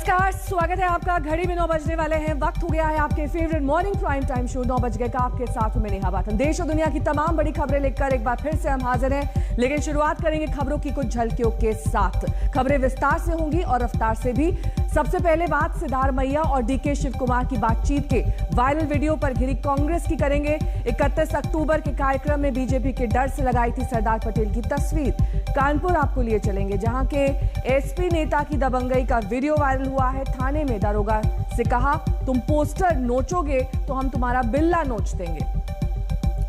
नमस्कार, स्वागत है आपका। घड़ी में 9 बजने वाले हैं। वक्त हो गया है आपके favourite morning prime time show 9 बज गए का। आपके साथ हूं मैं नेहा बाटन। देश और दुनिया की तमाम बड़ी खबरें लेकर एक बार फिर से हम हाजिर हैं, लेकिन शुरुआत करेंगे खबरों की कुछ झलकियों के साथ। खबरें विस्तार से होंगी और रफ्तार से भी। सबसे पहले बात सिद्धारमैया और डीके शिव कुमार की बातचीत के वायरल वीडियो पर घिरी कांग्रेस की करेंगे। 31 अक्टूबर के कार्यक्रम में बीजेपी के डर से लगाई थी सरदार पटेल की तस्वीर। कानपुर आपको लिए चलेंगे, जहां के एसपी नेता की दबंगई का वीडियो वायरल हुआ है। थाने में दारोगा से कहा, तुम पोस्टर नोचोगे तो हम तुम्हारा बिल्ला नोच देंगे।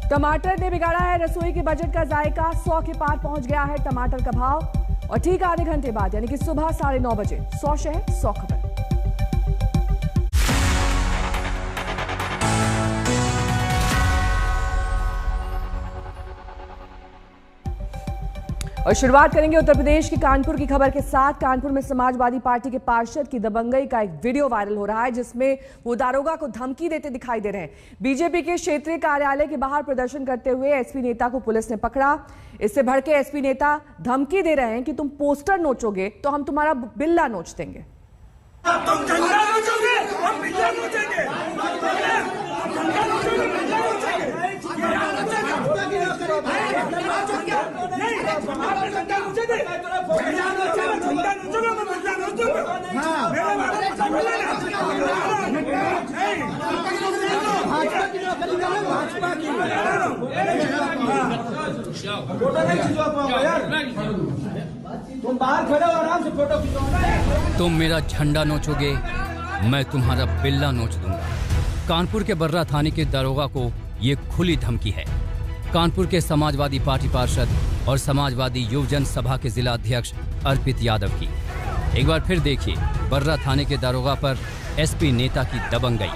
टमाटर ने बिगाड़ा है रसोई के बजट का जायका। 100 के पार पहुंच गया है टमाटर का भाव। और ठीक आधे घंटे बाद यानी कि सुबह 9:30 बजे 100 शहर 100 खबर। और शुरुआत करेंगे उत्तर प्रदेश के कानपुर की खबर के साथ। कानपुर में समाजवादी पार्टी के पार्षद की दबंगई का एक वीडियो वायरल हो रहा है, जिसमें वो दारोगा को धमकी देते दिखाई दे रहे हैं। बीजेपी के क्षेत्रीय कार्यालय के बाहर प्रदर्शन करते हुए एसपी नेता को पुलिस ने पकड़ा। इससे भड़के एसपी नेता धमकी दे रहे हैं कि तुम पोस्टर नोचोगे तो हम तुम्हारा बिल्ला नोच देंगे। तुम झंडा नोचोगे, हम बिल्ला नोचेंगे। तुम बाहर खड़े हो, आराम से फोटो खिंचवाओ। तुम मेरा झंडा नोचोगे, मैं तुम्हारा बिल्ला नोच दूंगा। कानपुर के बर्रा थाने के दारोगा को ये खुली धमकी है। कानपुर के समाजवादी पार्टी पार्षद और समाजवादी युवजन सभा के जिला अध्यक्ष अर्पित यादव की। एक बार फिर देखिए बर्रा थाने के दारोगा पर एसपी नेता की दबंगई।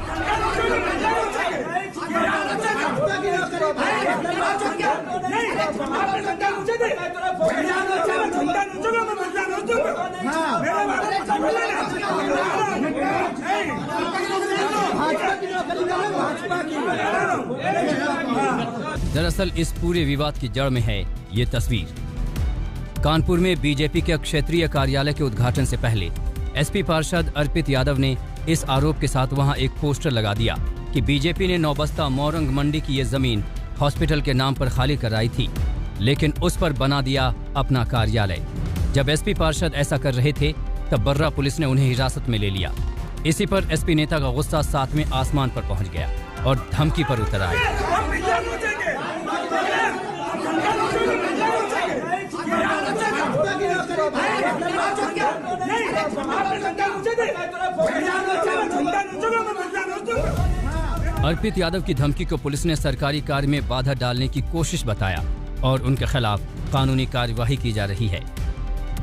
दरअसल इस पूरे विवाद की जड़ में है ये तस्वीर। कानपुर में बीजेपी के क्षेत्रीय कार्यालय के उद्घाटन से पहले एसपी पार्षद अर्पित यादव ने इस आरोप के साथ वहां एक पोस्टर लगा दिया कि बीजेपी ने नौबस्ता मोरंग मंडी की ये जमीन हॉस्पिटल के नाम पर खाली कराई थी, लेकिन उस पर बना दिया अपना कार्यालय। जब एसपी पार्षद ऐसा कर रहे थे तब बर्रा पुलिस ने उन्हें हिरासत में ले लिया। इसी पर एसपी नेता का गुस्सा 7वें आसमान पर पहुंच गया और धमकी पर उतर आए। अर्पित यादव की धमकी को पुलिस ने सरकारी कार्य में बाधा डालने की कोशिश बताया और उनके खिलाफ कानूनी कार्यवाही की जा रही है।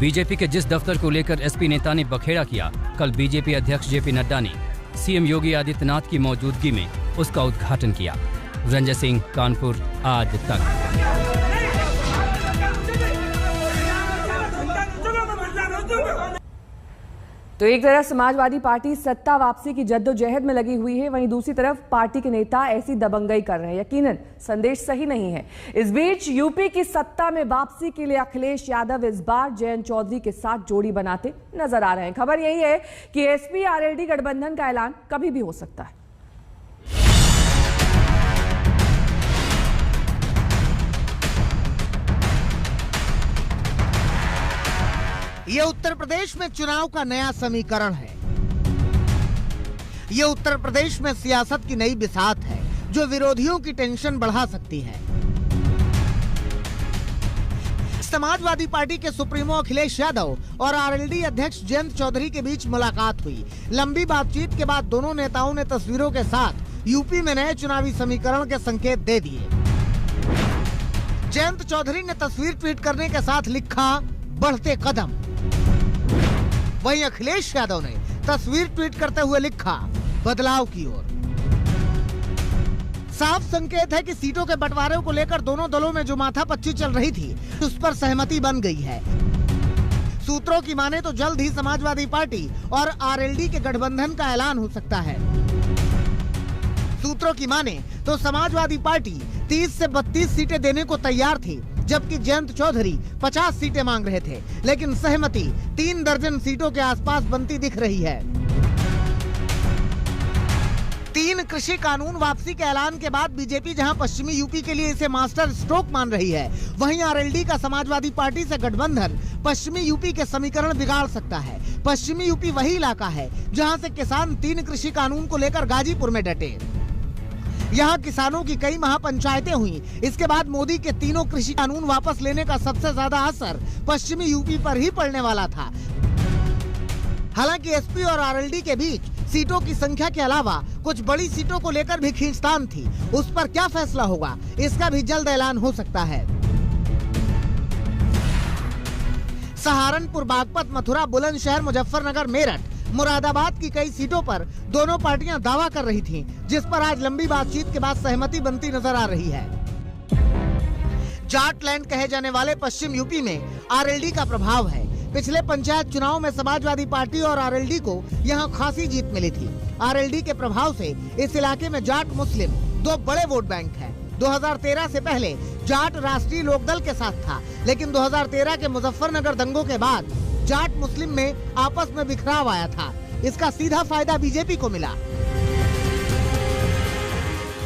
बीजेपी के जिस दफ्तर को लेकर एसपी नेता ने बखेड़ा किया, कल बीजेपी अध्यक्ष जेपी नड्डा ने सीएम योगी आदित्यनाथ की मौजूदगी में उसका उद्घाटन किया। रंजय सिंह, कानपुर, आज तक। तो एक तरफ समाजवादी पार्टी सत्ता वापसी की जद्दोजहद में लगी हुई है, वहीं दूसरी तरफ पार्टी के नेता ऐसी दबंगई कर रहे हैं। यकीनन संदेश सही नहीं है। इस बीच यूपी की सत्ता में वापसी के लिए अखिलेश यादव इस बार जयंत चौधरी के साथ जोड़ी बनाते नजर आ रहे हैं। खबर यही है कि एसपी आरएलडी गठबंधन का ऐलान कभी भी हो सकता है। ये उत्तर प्रदेश में चुनाव का नया समीकरण है। ये उत्तर प्रदेश में सियासत की नई बिसात है जो विरोधियों की टेंशन बढ़ा सकती है। समाजवादी पार्टी के सुप्रीमो अखिलेश यादव और आरएलडी अध्यक्ष जयंत चौधरी के बीच मुलाकात हुई। लंबी बातचीत के बाद दोनों नेताओं ने तस्वीरों के साथ यूपी में नए चुनावी समीकरण के संकेत दे दिए। जयंत चौधरी ने तस्वीर ट्वीट करने के साथ लिखा, बढ़ते कदम। वहीं अखिलेश यादव ने तस्वीर ट्वीट करते हुए लिखा, बदलाव की ओर। साफ संकेत है कि सीटों के बंटवारे को लेकर दोनों दलों में जो माथापच्ची चल रही थी उस पर सहमति बन गई है। सूत्रों की माने तो जल्द ही समाजवादी पार्टी और आरएलडी के गठबंधन का ऐलान हो सकता है। सूत्रों की माने तो समाजवादी पार्टी 30 से 32 सीटें देने को तैयार थी, जबकि जयंत चौधरी 50 सीटें मांग रहे थे, लेकिन सहमति 3 दर्जन सीटों के आसपास बनती दिख रही है। 3 कृषि कानून वापसी के ऐलान के बाद बीजेपी जहां पश्चिमी यूपी के लिए इसे मास्टर स्ट्रोक मान रही है, वहीं आरएलडी का समाजवादी पार्टी से गठबंधन पश्चिमी यूपी के समीकरण बिगाड़ सकता है। पश्चिमी यूपी वही इलाका है जहां से किसान 3 कृषि कानून को लेकर गाजीपुर में डटे। यहाँ किसानों की कई महापंचायतें हुई। इसके बाद मोदी के 3 कृषि कानून वापस लेने का सबसे ज्यादा असर पश्चिमी यूपी पर ही पड़ने वाला था। हालांकि एसपी और आरएलडी के बीच सीटों की संख्या के अलावा कुछ बड़ी सीटों को लेकर भी खींचतान थी। उस पर क्या फैसला होगा, इसका भी जल्द ऐलान हो सकता है। सहारनपुर, बागपत, मथुरा, बुलंदशहर, मुजफ्फरनगर, मेरठ, मुरादाबाद की कई सीटों पर दोनों पार्टियां दावा कर रही थीं, जिस पर आज लंबी बातचीत के बाद सहमति बनती नजर आ रही है। जाटलैंड कहे जाने वाले पश्चिम यूपी में आरएलडी का प्रभाव है। पिछले पंचायत चुनाव में समाजवादी पार्टी और आरएलडी को यहां खासी जीत मिली थी। आरएलडी के प्रभाव से इस इलाके में जाट मुस्लिम 2 बड़े वोट बैंक हैं। 2013 से पहले जाट राष्ट्रीय लोकदल के साथ था, लेकिन 2013 के मुजफ्फरनगर दंगों के बाद जाट मुस्लिम में आपस में बिखराव आया था। इसका सीधा फायदा बीजेपी को मिला।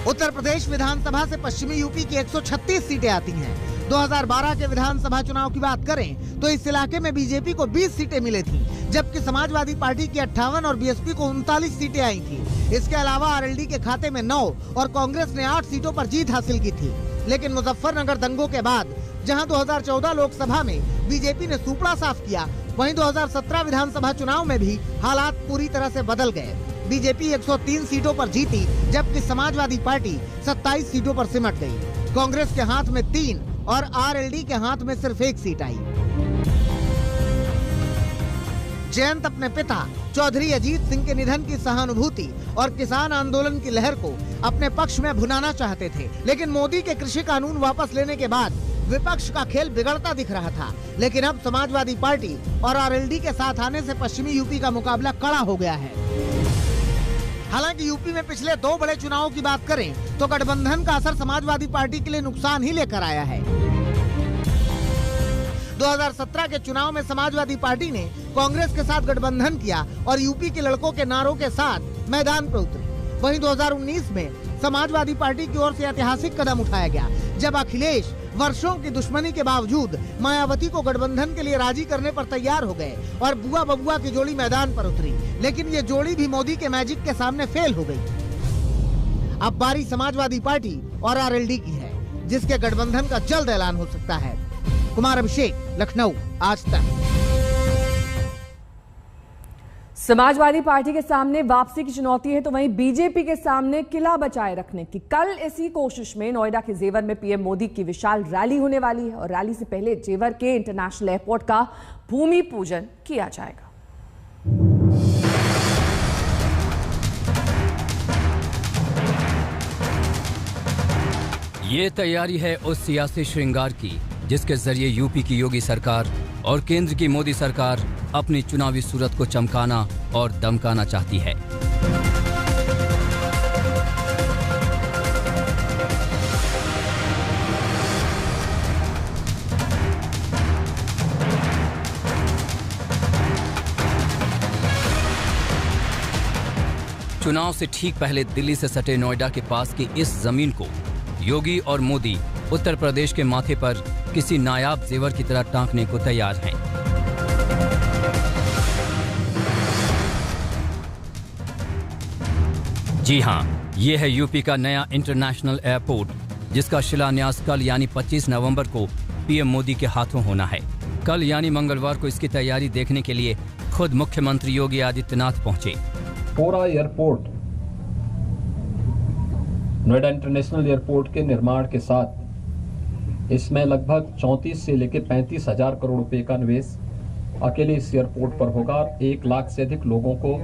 उत्तर प्रदेश विधानसभा से पश्चिमी यूपी की 136 सीटें आती हैं। 2012 के विधानसभा चुनाव की बात करें तो इस इलाके में बीजेपी को 20 सीटें मिली थी, जबकि समाजवादी पार्टी की 58 और बीएसपी को 39 सीटें आई थी। इसके अलावा आरएलडी के खाते में 9 और कांग्रेस ने 8 सीटों पर जीत हासिल की थी। लेकिन मुजफ्फरनगर दंगों के बाद जहां 2014 लोकसभा में बीजेपी ने सूपड़ा साफ किया, वहीं 2017 विधानसभा चुनाव में भी हालात पूरी तरह से बदल गए। बीजेपी 103 सीटों पर जीती, जबकि समाजवादी पार्टी 27 सीटों पर सिमट गई। कांग्रेस के हाथ में 3 और आरएलडी के हाथ में सिर्फ 1 सीट आई। जयंत अपने पिता चौधरी अजीत सिंह के निधन की सहानुभूति और किसान आंदोलन की लहर को अपने पक्ष में भुनाना चाहते थे, लेकिन मोदी के कृषि कानून वापस लेने के बाद विपक्ष का खेल बिगड़ता दिख रहा था। लेकिन अब समाजवादी पार्टी और आरएलडी के साथ आने से पश्चिमी यूपी का मुकाबला कड़ा हो गया है। हालांकि यूपी में पिछले 2 बड़े चुनावों की बात करें तो गठबंधन का असर समाजवादी पार्टी के लिए नुकसान ही लेकर आया है। 2017 के चुनाव में समाजवादी पार्टी ने कांग्रेस के साथ गठबंधन किया और यूपी के लड़कों के नारों के साथ मैदान पर उतरी। वहीं 2019 में समाजवादी पार्टी की ओर से ऐतिहासिक कदम उठाया गया, जब अखिलेश वर्षों की दुश्मनी के बावजूद मायावती को गठबंधन के लिए राजी करने पर तैयार हो गए और बुआ बबुआ की जोड़ी मैदान पर उतरी। लेकिन ये जोड़ी भी मोदी के मैजिक के सामने फेल हो गई। अब बारी समाजवादी पार्टी और आरएलडी की है, जिसके गठबंधन का जल्द ऐलान हो सकता है। कुमार अभिषेक, लखनऊ, आज तक। समाजवादी पार्टी के सामने वापसी की चुनौती है, तो वहीं बीजेपी के सामने किला बचाए रखने की। कल इसी कोशिश में नोएडा के जेवर में पीएम मोदी की विशाल रैली होने वाली है और रैली से पहले जेवर के इंटरनेशनल एयरपोर्ट का भूमि पूजन किया जाएगा। ये तैयारी है उस सियासी श्रृंगार की जिसके जरिए यूपी की योगी सरकार और केंद्र की मोदी सरकार अपनी चुनावी सूरत को चमकाना और दमकाना चाहती है। चुनाव से ठीक पहले दिल्ली से सटे नोएडा के पास की इस जमीन को योगी और मोदी उत्तर प्रदेश के माथे पर किसी नायाब जेवर की तरह टांकने को तैयार हैं। जी हां, ये है यूपी का नया इंटरनेशनल एयरपोर्ट, जिसका शिलान्यास कल यानी 25 नवंबर को पीएम मोदी के हाथों होना है। कल यानी मंगलवार को इसकी तैयारी देखने के लिए खुद मुख्यमंत्री योगी आदित्यनाथ पहुंचे। पूरा एयरपोर्ट नोएडा इंटरनेशनल एयरपोर्ट के निर्माण के साथ इसमें लगभग 34 से लेकर 35 हजार करोड़ रुपए का निवेश अकेले इस एयरपोर्ट पर होगा और 1 लाख से अधिक लोगों को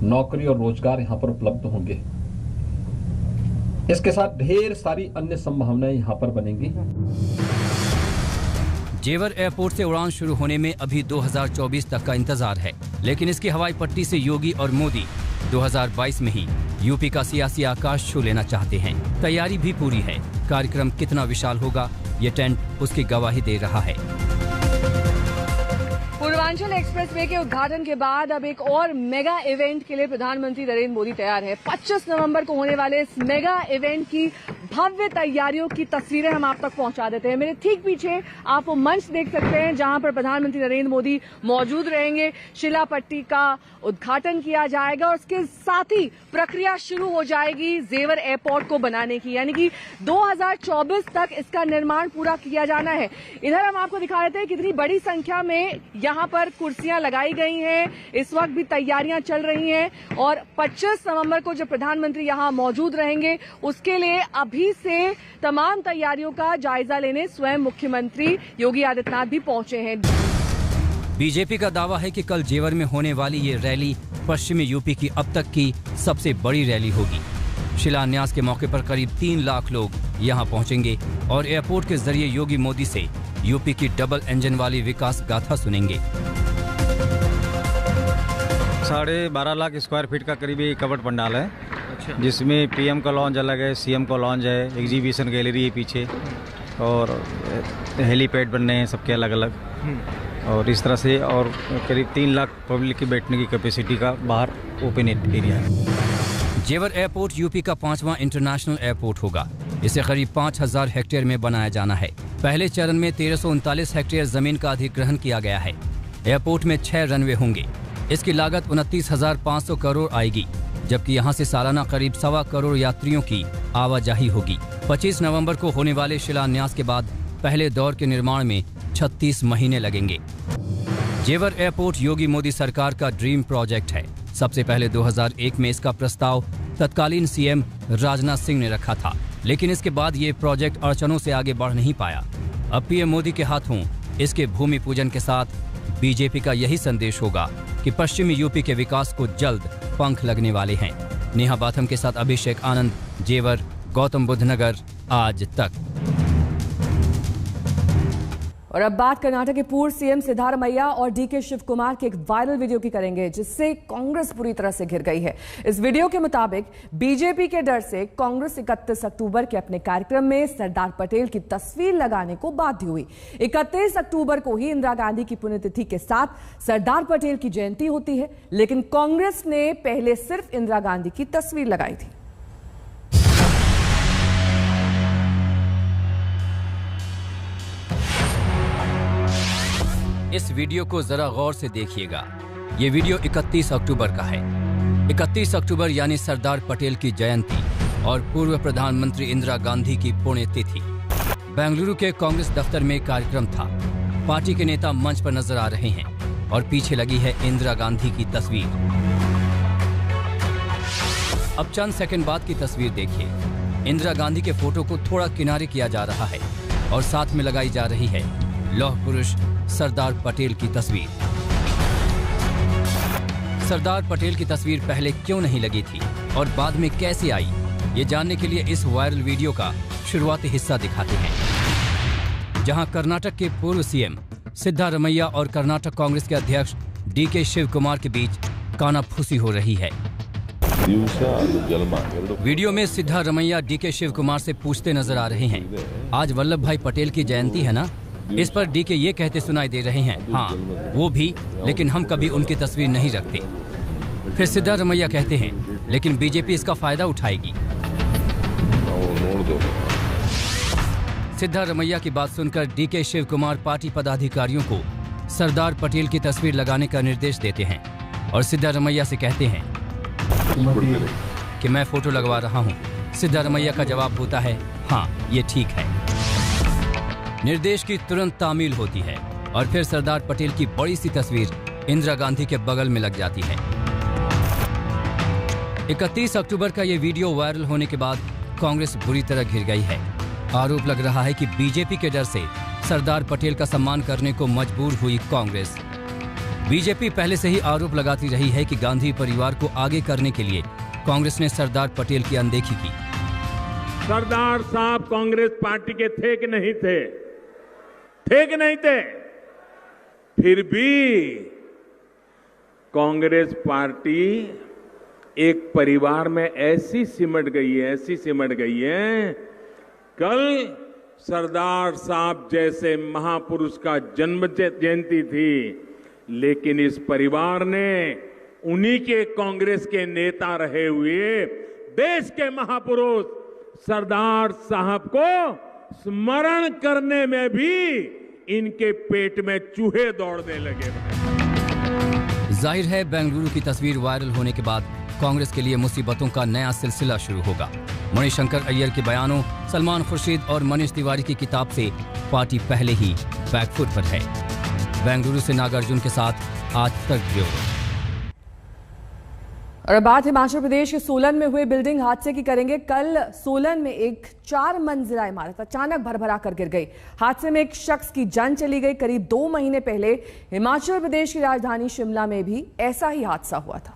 नौकरी और रोजगार यहाँ पर उपलब्ध होंगे। इसके साथ ढेर सारी अन्य संभावनाएं यहाँ पर बनेंगी। जेवर एयरपोर्ट से उड़ान शुरू होने में अभी 2024 तक का इंतजार है, लेकिन इसकी हवाई पट्टी से योगी और मोदी 2022 में ही यूपी का सियासी आकाश छू लेना चाहते हैं। तैयारी भी पूरी है। कार्यक्रम कितना विशाल होगा ये टेंट उसकी गवाही दे रहा है। पूर्वांचल एक्सप्रेसवे के उद्घाटन के बाद अब एक और मेगा इवेंट के लिए प्रधानमंत्री नरेंद्र मोदी तैयार है। 25 नवंबर को होने वाले इस मेगा इवेंट की भव्य तैयारियों की तस्वीरें हम आप तक पहुंचा देते हैं। मेरे ठीक पीछे आप वो मंच देख सकते हैं जहां पर प्रधानमंत्री नरेंद्र मोदी मौजूद रहेंगे। शिला पट्टी का उद्घाटन किया जाएगा और उसके साथ ही प्रक्रिया शुरू हो जाएगी जेवर एयरपोर्ट को बनाने की, यानी कि 2024 तक इसका निर्माण पूरा किया जाना है। इधर हम आपको दिखा देते हैं कितनी बड़ी संख्या में यहाँ पर कुर्सियां लगाई गई हैं। इस वक्त भी तैयारियां चल रही हैं और 25 नवंबर को जब प्रधानमंत्री यहाँ मौजूद रहेंगे उसके लिए अभी से तमाम तैयारियों का जायजा लेने स्वयं मुख्यमंत्री योगी आदित्यनाथ भी पहुंचे हैं। बीजेपी का दावा है कि कल जेवर में होने वाली ये रैली पश्चिमी यूपी की अब तक की सबसे बड़ी रैली होगी। शिलान्यास के मौके पर करीब 3 लाख लोग यहाँ पहुंचेंगे और एयरपोर्ट के जरिए योगी मोदी से यूपी की डबल इंजन वाली विकास गाथा सुनेंगे। 12.5 लाख स्क्वायर फीट का करीबी कवर्ड पंडाल है। अच्छा। जिसमें पीएम का लॉन्च अलग है, सीएम का लॉन्च है, एग्जीबिशन गैलरी है पीछे और हेलीपैड बनने हैं सबके अलग अलग। और इस तरह से और करीब 3 लाख पब्लिक की बैठने की कैपेसिटी का बाहर ओपन एरिया है। जेवर एयरपोर्ट यूपी का 5वां इंटरनेशनल एयरपोर्ट होगा। इसे करीब 5000 हेक्टेयर में बनाया जाना है। पहले चरण में 1339 हेक्टेयर जमीन का अधिग्रहण किया गया है। एयरपोर्ट में 6 रनवे होंगे। इसकी लागत 29,500 करोड़ आएगी, जबकि यहाँ से सालाना करीब 1.25 करोड़ यात्रियों की आवाजाही होगी। 25 नवंबर को होने वाले शिलान्यास के बाद पहले दौर के निर्माण में 36 महीने लगेंगे। जेवर एयरपोर्ट योगी मोदी सरकार का ड्रीम प्रोजेक्ट है। सबसे पहले 2001 में इसका प्रस्ताव तत्कालीन सीएम राजनाथ सिंह ने रखा था, लेकिन इसके बाद ये प्रोजेक्ट अड़चनों से आगे बढ़ नहीं पाया। अब पीएम मोदी के हाथों इसके भूमि पूजन के साथ बीजेपी का यही संदेश होगा कि पश्चिमी यूपी के विकास को जल्द पंख लगने वाले हैं। नेहा बाथम के साथ अभिषेक आनंद, जेवर, गौतम बुद्ध नगर, आज तक। और अब बात कर्नाटक के पूर्व सीएम सिद्धारमैया और डीके शिव कुमार के एक वायरल वीडियो की करेंगे, जिससे कांग्रेस पूरी तरह से घिर गई है। इस वीडियो के मुताबिक बीजेपी के डर से कांग्रेस 31 अक्टूबर के अपने कार्यक्रम में सरदार पटेल की तस्वीर लगाने को बाध्य हुई। 31 अक्टूबर को ही इंदिरा गांधी की पुण्यतिथि के साथ सरदार पटेल की जयंती होती है, लेकिन कांग्रेस ने पहले सिर्फ इंदिरा गांधी की तस्वीर लगाई थी। इस वीडियो को जरा गौर से देखिएगा। ये वीडियो 31 अक्टूबर का है। 31 अक्टूबर यानी सरदार पटेल की जयंती और पूर्व प्रधानमंत्री इंदिरा गांधी की पुण्यतिथि। बेंगलुरु के कांग्रेस दफ्तर में कार्यक्रम था। पार्टी के नेता मंच पर नजर आ रहे हैं और पीछे लगी है इंदिरा गांधी की तस्वीर। अब चंद सेकंड बाद की तस्वीर देखिए। इंदिरा गांधी के फोटो को थोड़ा किनारे किया जा रहा है और साथ में लगाई जा रही है लौह पुरुष सरदार पटेल की तस्वीर। सरदार पटेल की तस्वीर पहले क्यों नहीं लगी थी और बाद में कैसे आई, ये जानने के लिए इस वायरल वीडियो का शुरुआती हिस्सा दिखाते हैं, जहां कर्नाटक के पूर्व सीएम सिद्धारमैया और कर्नाटक कांग्रेस के अध्यक्ष डीके शिव कुमार के बीच कानाफूसी हो रही है। वीडियो में सिद्धारमैया डीके शिव कुमार से पूछते नजर आ रहे हैं, आज वल्लभ भाई पटेल की जयंती है ना? इस पर डीके ये कहते सुनाई दे रहे हैं, हाँ वो भी, लेकिन हम कभी उनकी तस्वीर नहीं रखते। फिर सिद्धारमैया कहते हैं, लेकिन बीजेपी इसका फायदा उठाएगी। सिद्धारमैया की बात सुनकर डीके शिव कुमार पार्टी पदाधिकारियों को सरदार पटेल की तस्वीर लगाने का निर्देश देते हैं और सिद्धारमैया से कहते हैं कि मैं फोटो लगवा रहा हूँ। सिद्धारमैया का जवाब होता है, हाँ ये ठीक है। निर्देश की तुरंत तामील होती है और फिर सरदार पटेल की बड़ी सी तस्वीर इंदिरा गांधी के बगल में लग जाती है। 31 अक्टूबर का ये वीडियो वायरल होने के बाद कांग्रेस बुरी तरह घिर गई है। आरोप लग रहा है कि बीजेपी के डर से सरदार पटेल का सम्मान करने को मजबूर हुई कांग्रेस। बीजेपी पहले से ही आरोप लगाती रही है कि गांधी परिवार को आगे करने के लिए कांग्रेस ने सरदार पटेल की अनदेखी की। सरदार साहब कांग्रेस पार्टी के थे कि नहीं थे? थे कि नहीं थे? फिर भी कांग्रेस पार्टी एक परिवार में ऐसी सिमट गई है, ऐसी सिमट गई है। कल सरदार साहब जैसे महापुरुष का जन्म जयंती थी, लेकिन इस परिवार ने उन्हीं के कांग्रेस के नेता रहे हुए देश के महापुरुष सरदार साहब को स्मरण करने में भी इनके पेट में चूहे दौड़ने लगे। जाहिर है बेंगलुरु की तस्वीर वायरल होने के बाद कांग्रेस के लिए मुसीबतों का नया सिलसिला शुरू होगा। मणिशंकर अय्यर के बयानों, सलमान खुर्शीद और मनीष तिवारी की किताब से पार्टी पहले ही बैकफुट पर है। बेंगलुरु से नागार्जुन के साथ आज तक ब्यूरो। और अब बात हिमाचल प्रदेश के सोलन में हुए बिल्डिंग हादसे की करेंगे। कल सोलन में एक 4 मंजिला इमारत अचानक भरभरा कर गिर गई। हादसे में एक शख्स की जान चली गई। करीब 2 महीने पहले हिमाचल प्रदेश की राजधानी शिमला में भी ऐसा ही हादसा हुआ था।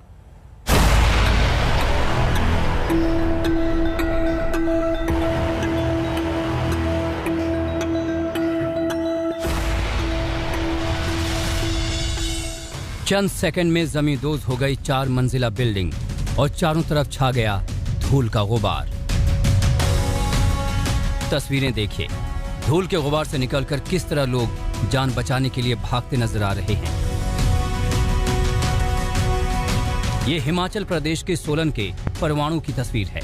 चंद सेकंड में जमींदोज हो गई 4 मंजिला बिल्डिंग और चारों तरफ छा गया धूल का गुबार। तस्वीरें देखिए, धूल के गुबार से निकलकर किस तरह लोग जान बचाने के लिए भागते नजर आ रहे हैं। ये हिमाचल प्रदेश के सोलन के परवाणु की तस्वीर है।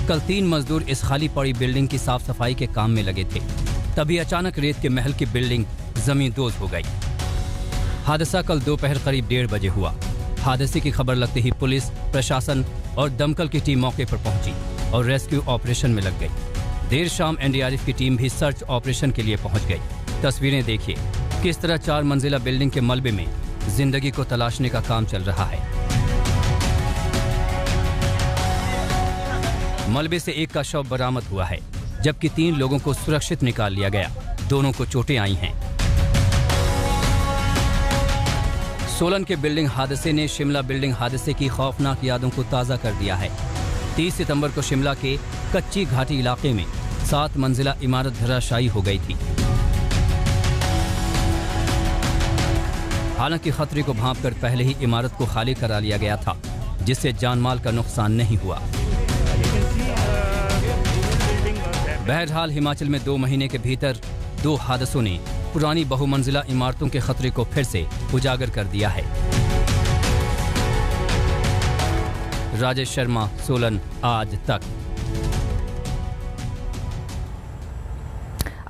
कल 3 मजदूर इस खाली पड़ी बिल्डिंग की साफ सफाई के काम में लगे थे, तभी अचानक रेत के महल की बिल्डिंग जमींदोज हो गई। हादसा कल दोपहर करीब 1:30 बजे हुआ। हादसे की खबर लगते ही पुलिस, प्रशासन और दमकल की टीम मौके पर पहुंची और रेस्क्यू ऑपरेशन में लग गई। देर शाम एनडीआरएफ की टीम भी सर्च ऑपरेशन के लिए पहुंच गई। तस्वीरें देखिए, किस तरह 4 मंजिला बिल्डिंग के मलबे में जिंदगी को तलाशने का काम चल रहा है। मलबे से एक का शव बरामद हुआ है, जबकि 3 लोगों को सुरक्षित निकाल लिया गया। दोनों को चोटें आई हैं। सोलन के बिल्डिंग हादसे ने शिमला बिल्डिंग हादसे की खौफनाक यादों को ताज़ा कर दिया है। 30 सितंबर को शिमला के कच्ची घाटी इलाके में 7 मंजिला इमारत धराशायी हो गई थी। हालांकि खतरे को भांपकर पहले ही इमारत को खाली करा लिया गया था, जिससे जानमाल का नुकसान नहीं हुआ। बहरहाल हिमाचल में 2 महीने के भीतर 2 हादसों ने पुरानी बहुमंजिला इमारतों के खतरे को फिर से उजागर कर दिया है। राजेश शर्मा, सोलन, आज तक।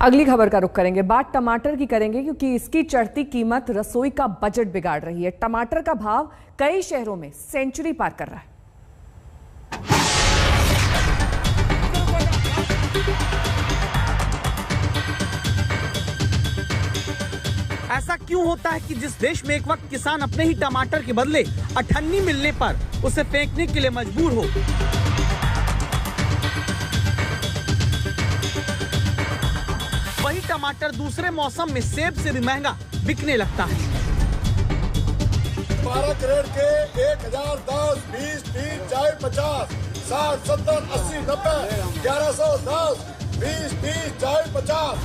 अगली खबर का रुख करेंगे। बात टमाटर की करेंगे, क्योंकि इसकी चढ़ती कीमत रसोई का बजट बिगाड़ रही है। टमाटर का भाव कई शहरों में सेंचुरी पार कर रहा है। ऐसा क्यों होता है कि जिस देश में एक वक्त किसान अपने ही टमाटर के बदले अठन्नी मिलने पर उसे फेंकने के लिए मजबूर हो, वही टमाटर दूसरे मौसम में सेब से भी महंगा बिकने लगता है। 12 ग्रेड के 1000, 10, 20, 30, 40, 50, 60, 70, 80, 90, 1110, 20, 30, 40, 50,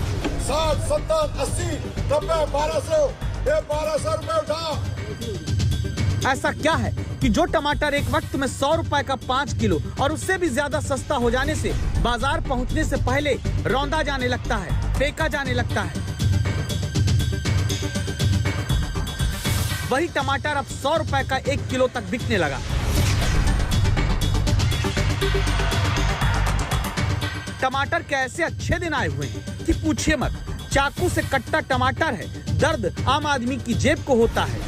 60, 70, 80, 90, 1200, ये 1200 रुपए उठा। ऐसा क्या है कि जो टमाटर एक वक्त में 100 रुपए का 5 किलो और उससे भी ज्यादा सस्ता हो जाने से बाजार पहुंचने से पहले रौंदा जाने लगता है, फेंका जाने लगता है। वही टमाटर अब 100 रुपए का 1 किलो तक बिकने लगा। टमाटर के ऐसे अच्छे दिन आए हुए हैं कि पूछिए मत। चाकू से कट्टा टमाटर है, दर्द आम आदमी की जेब को होता है,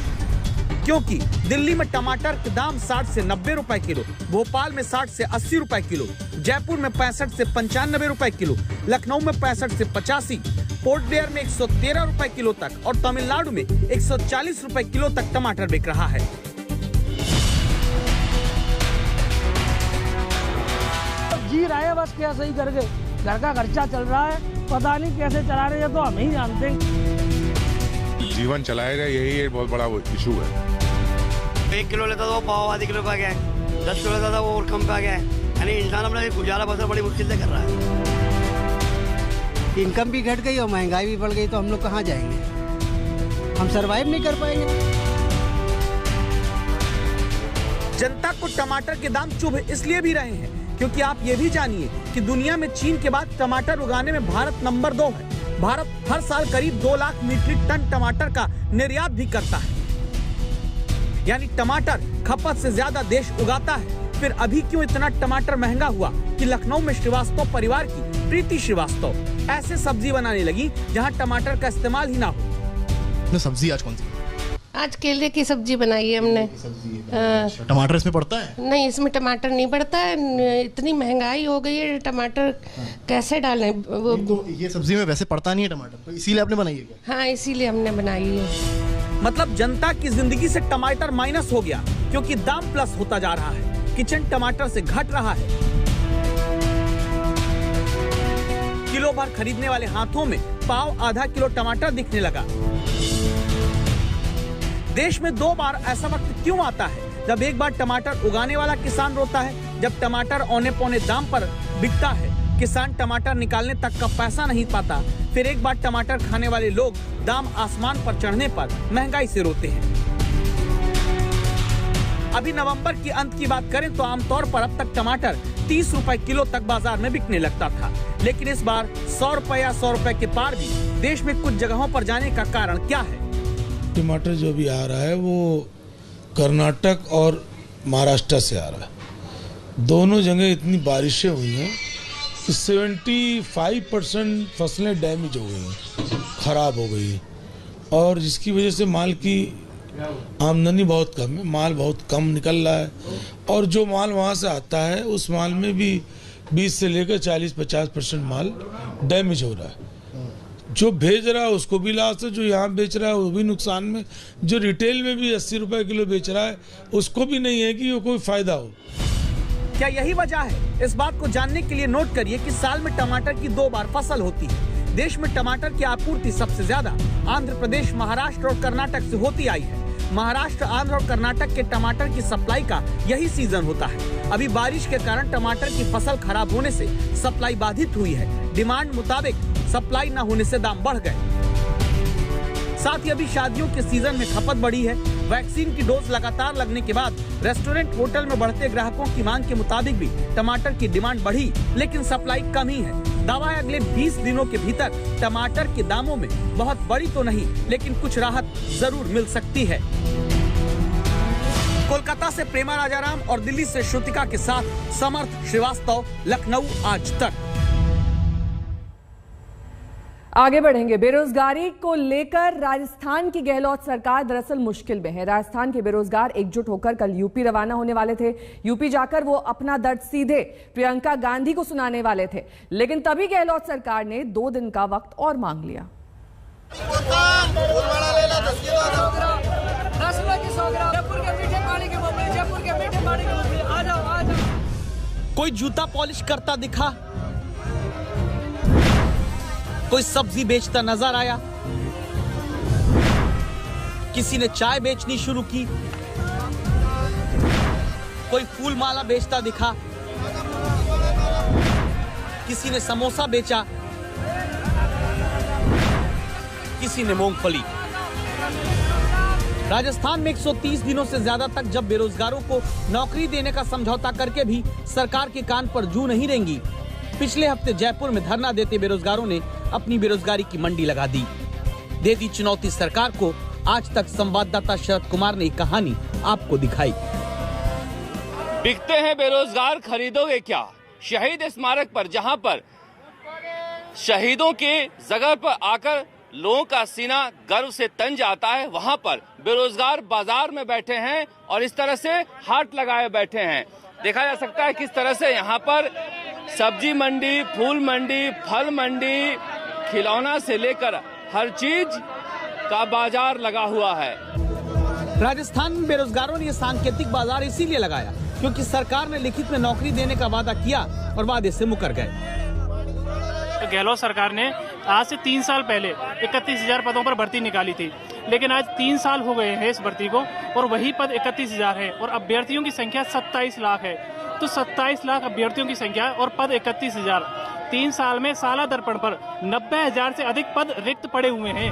क्योंकि दिल्ली में टमाटर के दाम 60 से 90 रुपए किलो, भोपाल में 60 से 80 रुपए किलो, जयपुर में 65 से 95 रुपए किलो, लखनऊ में 65 से 85, पोर्ट ब्लेयर में 113 रुपए किलो तक और तमिलनाडु में 140 रुपए किलो तक टमाटर बिक रहा है। जी रहा है, बस क्या सही कर गए। घर का खर्चा चल रहा है, पता नहीं कैसे चला रहे हैं, तो हम ही जानते हैं। जीवन चलाए रहे, यही एक बहुत बड़ा इशू है। 1 किलो लेता था वो पाव आधी किलो का गया है, 10 किलो लेता था वो और कम का गया है। यानी इंसान अपना गुजारा बसर बड़ी मुश्किल से कर रहा है। इनकम भी घट गई और महंगाई भी बढ़ गई, तो हम लोग कहाँ जाएंगे? हम सरवाइव नहीं कर पाएंगे। जनता को टमाटर के दाम चुभ इसलिए भी रहे हैं क्योंकि आप ये भी जानिए कि दुनिया में चीन के बाद टमाटर उगाने में भारत नंबर 2 है। भारत हर साल करीब 2 लाख मीट्रिक टन टमाटर का निर्यात भी करता है, यानी टमाटर खपत से ज्यादा देश उगाता है। फिर अभी क्यों इतना टमाटर महंगा हुआ कि लखनऊ में श्रीवास्तव परिवार की प्रीति श्रीवास्तव ऐसे सब्जी बनाने लगी जहां टमाटर का इस्तेमाल ही ना हो। सब्जी आज कौन सी? आज केले की सब्जी बनाई है हमने। टमाटर इसमें पड़ता है? नहीं, इसमें टमाटर नहीं पड़ता है। इतनी महंगाई हो गई है, टमाटर कैसे डालें? तो ये सब्जी में वैसे पड़ता नहीं है टमाटर, तो इसीलिए आपने बनाई है क्या? हाँ, इसीलिए हमने बनाई है। मतलब जनता की जिंदगी से टमाटर माइनस हो गया क्योंकि दाम प्लस होता जा रहा है। किचन टमाटर से घट रहा है। किलो भर खरीदने वाले हाथों में पाव आधा किलो टमाटर दिखने लगा। देश में 2 बार ऐसा वक्त क्यों आता है जब एक बार टमाटर उगाने वाला किसान रोता है, जब टमाटर औने पौने दाम पर बिकता है, किसान टमाटर निकालने तक का पैसा नहीं पाता, फिर एक बार टमाटर खाने वाले लोग दाम आसमान पर चढ़ने पर महंगाई से रोते हैं। अभी नवंबर के अंत की बात करें तो आमतौर पर अब तक टमाटर 30 रुपए किलो तक बाजार में बिकने लगता था, लेकिन इस बार 100 रुपए या 100 रुपए के पार भी देश में कुछ जगहों पर जाने का कारण क्या है? टमाटर जो भी आ रहा है वो कर्नाटक और महाराष्ट्र से आ रहा है। दोनों जगह इतनी बारिशें हुई हैं कि 75% फसलें डैमेज हो गई हैं, खराब हो गई हैं, और जिसकी वजह से माल की आमदनी बहुत कम है, माल बहुत कम निकल रहा है, और जो माल वहाँ से आता है उस माल में भी 20 से लेकर 40-50% माल डैमेज हो रहा है। जो भेज रहा है उसको भी लॉस है, जो यहाँ बेच रहा है वो भी नुकसान में, जो रिटेल में भी 80 रुपए किलो बेच रहा है उसको भी नहीं है कि वो कोई फायदा हो। क्या यही वजह है? इस बात को जानने के लिए नोट करिए कि साल में टमाटर की 2 बार फसल होती है। देश में टमाटर की आपूर्ति सबसे ज्यादा आंध्र प्रदेश, महाराष्ट्र और कर्नाटक से होती आई है। महाराष्ट्र, आंध्र और कर्नाटक के टमाटर की सप्लाई का यही सीजन होता है। अभी बारिश के कारण टमाटर की फसल खराब होने से सप्लाई बाधित हुई है। डिमांड मुताबिक सप्लाई न होने से दाम बढ़ गए। साथ ही अभी शादियों के सीजन में खपत बढ़ी है। वैक्सीन की डोज लगातार लगने के बाद रेस्टोरेंट, होटल में बढ़ते ग्राहकों की मांग के मुताबिक भी टमाटर की डिमांड बढ़ी, लेकिन सप्लाई कम ही है। दावा है अगले 20 दिनों के भीतर टमाटर के दामों में बहुत बड़ी तो नहीं, लेकिन कुछ राहत जरूर मिल सकती है। कोलकाता से प्रेमा राजाराम और दिल्ली से श्रुतिका के साथ समर्थ श्रीवास्तव, लखनऊ आज तक। आगे बढ़ेंगे। बेरोजगारी को लेकर राजस्थान की गहलोत सरकार दरअसल मुश्किल में है। राजस्थान के बेरोजगार एकजुट होकर कल यूपी रवाना होने वाले थे। यूपी जाकर वो अपना दर्द सीधे प्रियंका गांधी को सुनाने वाले थे, लेकिन तभी गहलोत सरकार ने 2 दिन का वक्त और मांग लिया। कोई जूता पॉलिश करता दिखा, कोई सब्जी बेचता नजर आया, किसी ने चाय बेचनी शुरू की, कोई फूल माला बेचता दिखा, किसी ने समोसा बेचा, किसी ने मूंगफली। राजस्थान में 130 दिनों से ज्यादा तक जब बेरोजगारों को नौकरी देने का समझौता करके भी सरकार के कान पर जू नहीं रेंगी, पिछले हफ्ते जयपुर में धरना देते बेरोजगारों ने अपनी बेरोजगारी की मंडी लगा दी। दे दी चुनौती सरकार को। आज तक संवाददाता शरद कुमार ने कहानी आपको दिखाई। बिकते हैं बेरोजगार, खरीदोगे क्या? शहीद स्मारक पर, जहां पर शहीदों के जगह पर आकर लोगों का सीना गर्व से तन जाता है, वहां पर बेरोजगार बाजार में बैठे हैं और इस तरह से हाट लगाए बैठे हैं। देखा जा सकता है किस तरह से यहाँ पर सब्जी मंडी, फूल मंडी, फल मंडी, खिलौना से लेकर हर चीज का बाजार लगा हुआ है। राजस्थान में बेरोजगारों ने ये सांकेतिक बाजार इसीलिए लगाया क्योंकि सरकार ने लिखित में नौकरी देने का वादा किया और वादे से मुकर गए। तो गहलोत सरकार ने आज से 3 साल पहले 31,000 पदों पर भर्ती निकाली थी, लेकिन आज 3 साल हो गए हैं इस भर्ती को और वही पद 31,000 है और अभ्यर्थियों की संख्या 27 लाख है। तो 27 लाख अभ्यर्थियों की संख्या और पद 31,000। 3 साल में साला दर्पण पर 90,000 से अधिक पद रिक्त पड़े हुए हैं।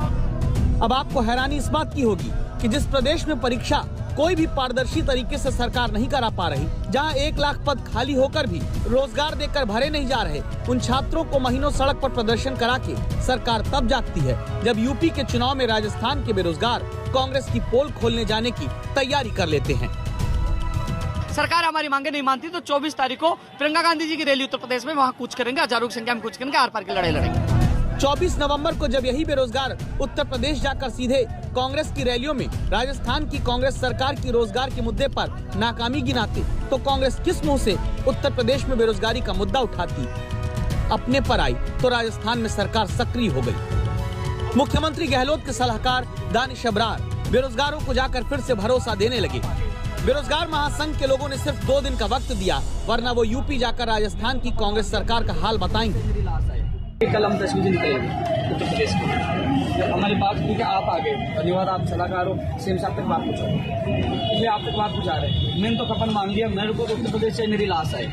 अब आपको हैरानी इस बात की होगी कि जिस प्रदेश में परीक्षा कोई भी पारदर्शी तरीके से सरकार नहीं करा पा रही, जहां 1 लाख पद खाली होकर भी रोजगार देकर भरे नहीं जा रहे, उन छात्रों को महीनों सड़क पर प्रदर्शन करा के सरकार तब जागती है जब यूपी के चुनाव में राजस्थान के बेरोजगार कांग्रेस की पोल खोलने जाने की तैयारी कर लेते हैं। सरकार हमारी मांगे नहीं मानती तो 24 तारीख को प्रियंका गांधी जी की रैली उत्तर प्रदेश में वहाँ कूच करेंगे, हजारों की संख्या में कूच करेंगे, आर पार की लड़ाई लड़ेंगे। 24 नवंबर को जब यही बेरोजगार उत्तर प्रदेश जाकर सीधे कांग्रेस की रैलियों में राजस्थान की कांग्रेस सरकार की रोजगार के मुद्दे पर नाकामी गिनाते, तो कांग्रेस किस मुंह से उत्तर प्रदेश में बेरोजगारी का मुद्दा उठाती? अपने पर आई तो राजस्थान में सरकार सक्रिय हो गई। मुख्यमंत्री गहलोत के सलाहकार दानिश अबरार बेरोजगारों को जाकर फिर से भरोसा देने लगे। बेरोजगार महासंघ के लोगों ने सिर्फ 2 दिन का वक्त दिया, वरना वो यूपी जाकर राजस्थान की कांग्रेस सरकार का हाल बताएंगे। कल हम 10 बजे निकलेंगे उत्तर प्रदेश में। हमारी बात की कि आप आ गए, धन्यवाद, आप सलाहकार हो, सीएम साहब तक बात पहुँचा, इसलिए आप तक बात पहुँचा रहे हैं। मैंने तो कफन मांग लिया, मेरे को उत्तर प्रदेश से मेरी लाश है,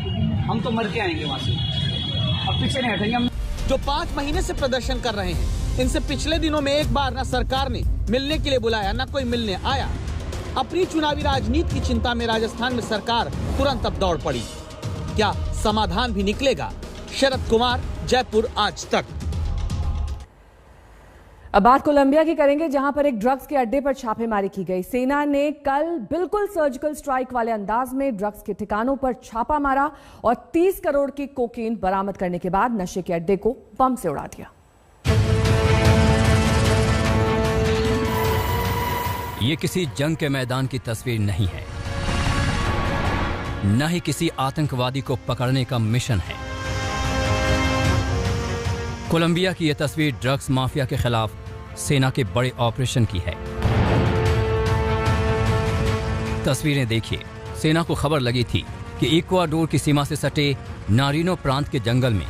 हम तो मर के आएंगे वहाँ से, अब पीछे नहीं हटेंगे हम। जो 5 महीने से प्रदर्शन कर रहे हैं, इनसे पिछले दिनों में एक बार न सरकार ने मिलने के लिए बुलाया, न कोई मिलने आया। अपनी चुनावी राजनीति की चिंता में राजस्थान में सरकार तुरंत अब दौड़ पड़ी। क्या समाधान भी निकलेगा? शरद कुमार, जयपुर आज तक। अब बात कोलंबिया की करेंगे, जहां पर एक ड्रग्स के अड्डे पर छापेमारी की गई। सेना ने कल बिल्कुल सर्जिकल स्ट्राइक वाले अंदाज में ड्रग्स के ठिकानों पर छापा मारा और 30 करोड़ की कोकीन बरामद करने के बाद नशे के अड्डे को बम से उड़ा दिया। ये किसी जंग के मैदान की तस्वीर नहीं है, न ही किसी आतंकवादी को पकड़ने का मिशन है। कोलंबिया की यह तस्वीर ड्रग्स माफिया के खिलाफ सेना के बड़े ऑपरेशन की है। तस्वीरें देखिए। सेना को खबर लगी थी कि इक्वाडोर की सीमा से सटे नारिनो प्रांत के जंगल में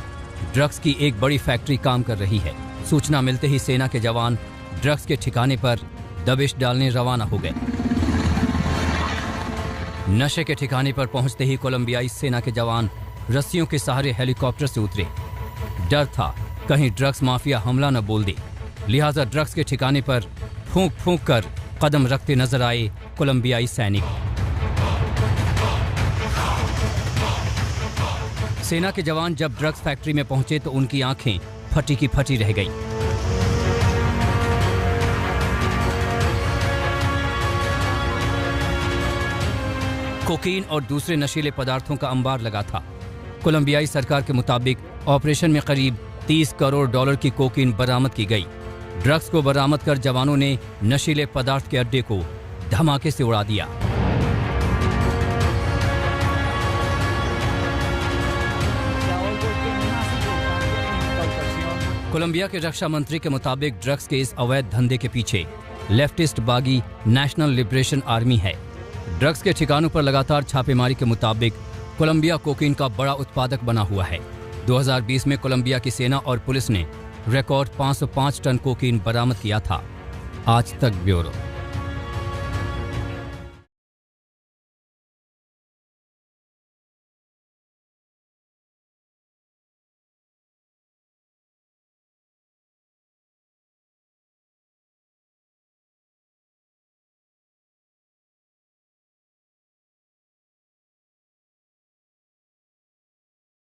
ड्रग्स की एक बड़ी फैक्ट्री काम कर रही है। सूचना मिलते ही सेना के जवान ड्रग्स के ठिकाने पर दबिश डालने रवाना हो गए। नशे के ठिकाने पर पहुंचते ही कोलंबियाई सेना के जवान रस्सियों के सहारे हेलीकॉप्टर से उतरे। डर था कहीं ड्रग्स माफिया हमला न बोल दे, लिहाजा ड्रग्स के ठिकाने पर फूंक फूंक कर कदम रखते नजर आए कोलंबियाई सैनिक। सेना के जवान जब ड्रग्स फैक्ट्री में पहुंचे तो उनकी आंखें फटी की फटी रह गईं। कोकीन और दूसरे नशीले पदार्थों का अंबार लगा था। कोलंबियाई सरकार के मुताबिक ऑपरेशन में करीब 30 करोड़ डॉलर की कोकीन बरामद की गई। ड्रग्स को बरामद कर जवानों ने नशीले पदार्थ के अड्डे को धमाके से उड़ा दिया। कोलंबिया के रक्षा मंत्री के मुताबिक ड्रग्स के इस अवैध धंधे के पीछे लेफ्टिस्ट बागी नेशनल लिबरेशन आर्मी है। ड्रग्स के ठिकानों पर लगातार छापेमारी के मुताबिक कोलंबिया कोकीन का बड़ा उत्पादक बना हुआ है। 2020 में कोलंबिया की सेना और पुलिस ने रिकॉर्ड 505 टन कोकीन बरामद किया था। आज तक ब्यूरो।